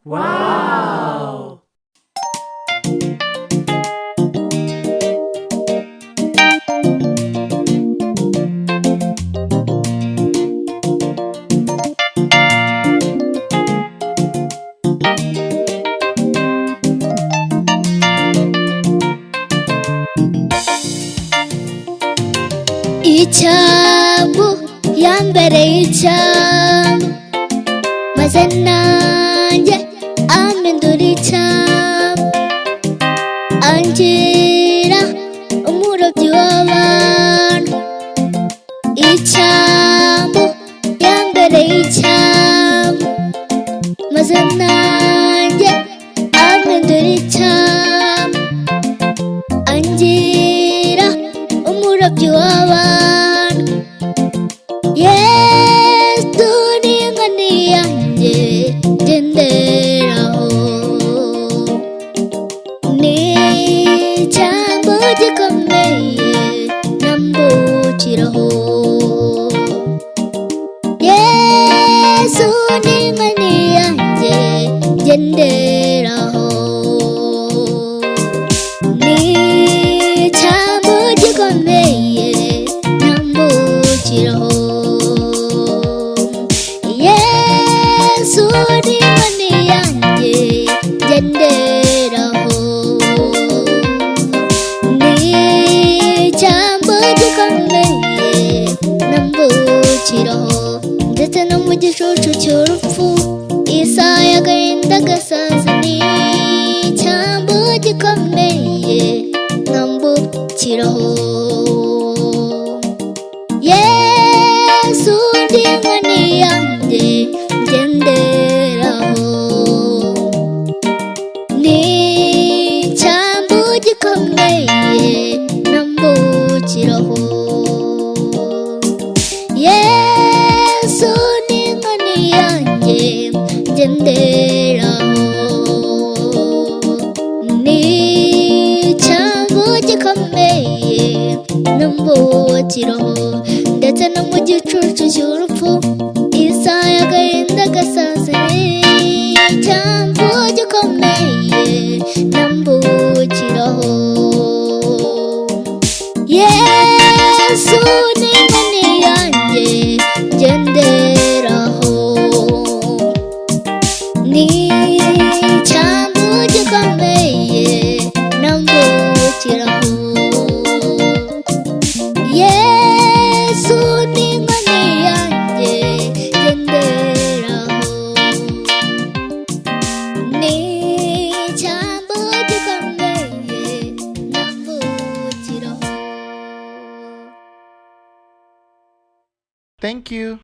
Wow! Icyambu yambereye icyambu maze nanjye ampindura icyambu, angira umurobyi w'abantu. Icyambu yambereye icyambu maze nanjye ampindura icyambu, angira umurobyi w'abantu. Yesu ni inkoni yanjye ngenderaho, ni icyambu gikomeye nambukiraho. Yesu ni inkoni yanjye ngenderaho, ni icyambu gikomeye nambukiraho. Yesu ni inkoni yanjye ngenderaho, ni icyambu gikomeye nambukiraho. Ndetse no mu gicucu cy'urupfu, isaha y'agahinda gasaze, ni icyambu gikomeye nambukiraho. Yesu ni inkoni yanjye ngenderaho, ni icyambu gikomeye nambukiraho. Yesu ni inkoni yanjye ngenderaho, ni icyambu gikomeye nambukiraho. Ndetse no mu gicucu cy'urupfu, isaha y'agahinda gasaze, ni icyambu gikomeye nambukiraho. Yesu ni inkoni yanjye ngenderaho, ni icyambu gikomeye nambukiraho. Yesu ni inkoni yanjye ngenderaho, ni icyambu gikomeye nambukiraho. Thank you.